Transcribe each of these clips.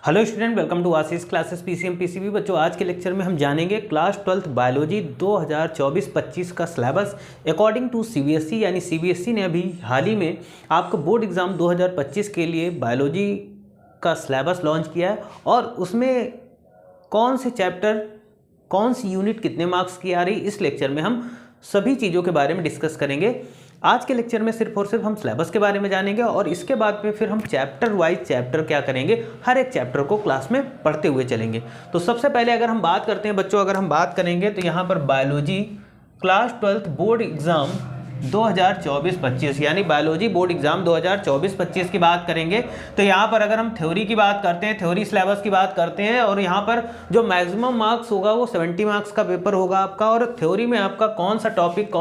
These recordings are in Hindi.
Hello student, welcome to Ashish classes PCM PCB. बच्चों, आज के लेक्चर में हम जानेंगे क्लास 12th बायोलॉजी 2024-25 का सिलेबस अकॉर्डिंग टू सीबीएसई। यानी सीबीएसई ने अभी हाल ही में आपको बोर्ड एग्ज़ाम 2025 के लिए बायोलॉजी का सिलेबस लॉन्च किया है और उसमें कौन से चैप्टर, कौन सी यूनिट कितने मार्क्स की आ रही, इस लेक्चर में हम सभी चीज़ों के बारे में डिस्कस करेंगे। आज के लेक्चर में सिर्फ और सिर्फ हम सिलेबस के बारे में जानेंगे और इसके बाद में फिर हम चैप्टर वाइज चैप्टर क्या करेंगे, हर एक चैप्टर को क्लास में पढ़ते हुए चलेंगे। तो सबसे पहले अगर हम बात करते हैं बच्चों, अगर हम बात करेंगे तो यहाँ पर biology class 12th board exam 2024-25 यानी बायोलॉजी बोर्ड एग्ज़ाम 2024-25 की बात करेंगे तो यहाँ पर अगर हम थ्योरी की बात करते हैं, थ्योरी सिलेबस की बात करते हैं और यहाँ पर जो मैक्सिमम मार्क्स होगा वो 70 मार्क्स का पेपर होगा आपका। और थ्योरी में आपका कौन सा टॉपिक,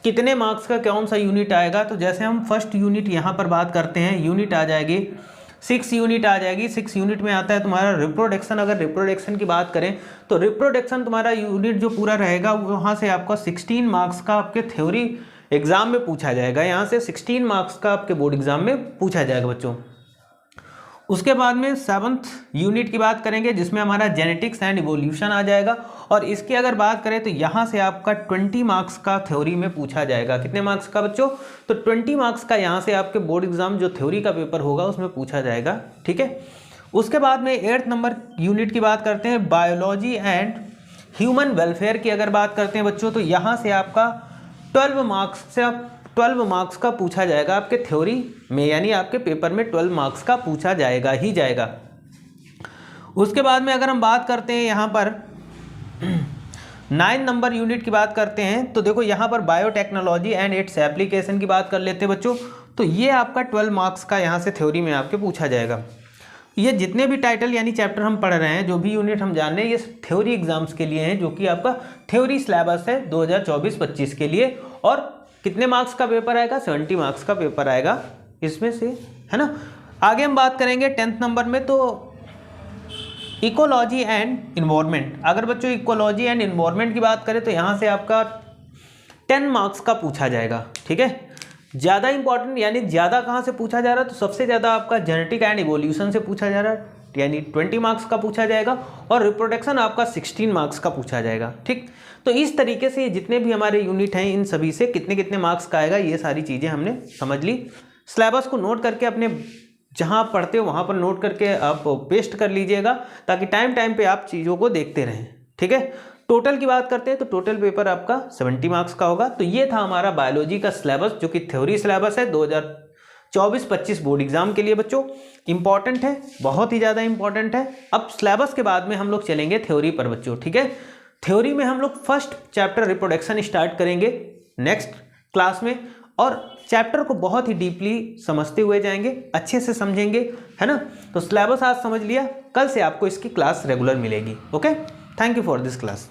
कितने मार्क्स का कौन सा यूनिट आएगा, तो जैसे हम फर्स्ट यूनिट यहाँ पर बात करते हैं, यूनिट आ जाएगी 6 यूनिट आ जाएगी। 6 यूनिट में आता है तुम्हारा रिप्रोडक्शन। अगर रिप्रोडक्शन की बात करें तो रिप्रोडक्शन तुम्हारा यूनिट जो पूरा रहेगा वहाँ से आपका 16 मार्क्स का आपके थ्योरी एग्जाम में पूछा जाएगा। यहाँ से 16 मार्क्स का आपके बोर्ड एग्जाम में पूछा जाएगा बच्चों। उसके बाद में 7th यूनिट की बात करेंगे जिसमें हमारा जेनेटिक्स एंड इवोल्यूशन आ जाएगा और इसकी अगर बात करें तो यहाँ से आपका 20 मार्क्स का थ्योरी में पूछा जाएगा। कितने मार्क्स का बच्चों? तो 20 मार्क्स का यहाँ से आपके बोर्ड एग्जाम जो थ्योरी का पेपर होगा उसमें पूछा जाएगा। ठीक है। उसके बाद में 8th नंबर यूनिट की बात करते हैं, बायोलॉजी एंड ह्यूमन वेलफेयर की अगर बात करते हैं बच्चों तो यहाँ से आपका 12 मार्क्स का पूछा जाएगा आपके थ्योरी में, यानी आपके पेपर में 12 मार्क्स का पूछा जाएगा ही जाएगा। उसके बाद में अगर हम बात करते हैं यहाँ पर 9 नंबर यूनिट की बात करते हैं तो देखो यहाँ पर बायोटेक्नोलॉजी एंड इट्स एप्लीकेशन की बात कर लेते हैं बच्चों। तो ये आपका 12 मार्क्स का यहाँ से थ्योरी में आपके पूछा जाएगा। ये जितने भी टाइटल यानी चैप्टर हम पढ़ रहे हैं, जो भी यूनिट हम जान रहे हैं, ये थ्योरी एग्जाम्स के लिए हैं, जो कि आपका थ्योरी सिलेबस है 2024-25 के लिए। और कितने मार्क्स का पेपर आएगा? 70 मार्क्स का पेपर आएगा इसमें से, है ना। आगे हम बात करेंगे 10th नंबर में तो इकोलॉजी एंड इन्वायरमेंट। अगर बच्चों इकोलॉजी एंड इन्वायरमेंट की बात करें तो यहाँ से आपका 10 मार्क्स का पूछा जाएगा। ठीक है। ज़्यादा इंपॉर्टेंट यानी ज़्यादा कहाँ से पूछा जा रहा है तो सबसे ज़्यादा आपका जेनेटिक एंड इवोल्यूशन से पूछा जा रहा है, यानी 20 मार्क्स का पूछा जाएगा और रिप्रोडक्शन आपका 16 मार्क्स का पूछा जाएगा। ठीक। तो इस तरीके से जितने भी हमारे यूनिट हैं इन सभी से कितने कितने मार्क्स का आएगा ये सारी चीज़ें हमने समझ ली। सिलेबस को नोट करके अपने जहाँ आप पढ़ते हो वहाँ पर नोट करके आप पेस्ट कर लीजिएगा ताकि टाइम टाइम पे आप चीज़ों को देखते रहें। ठीक है। टोटल की बात करते हैं तो टोटल पेपर आपका 70 मार्क्स का होगा। तो ये था हमारा बायोलॉजी का सिलेबस जो कि थ्योरी सिलेबस है 2024-25 बोर्ड एग्जाम के लिए बच्चों। इंपॉर्टेंट है, बहुत ही ज़्यादा इंपॉर्टेंट है। अब सिलेबस के बाद में हम लोग चलेंगे थ्योरी पर बच्चों। ठीक है। थ्योरी में हम लोग फर्स्ट चैप्टर रिप्रोडक्शन स्टार्ट करेंगे नेक्स्ट क्लास में और चैप्टर को बहुत ही डीपली समझते हुए जाएंगे, अच्छे से समझेंगे, है ना। तो सिलेबस आज समझ लिया, कल से आपको इसकी क्लास रेगुलर मिलेगी। Okay, thank you for this class.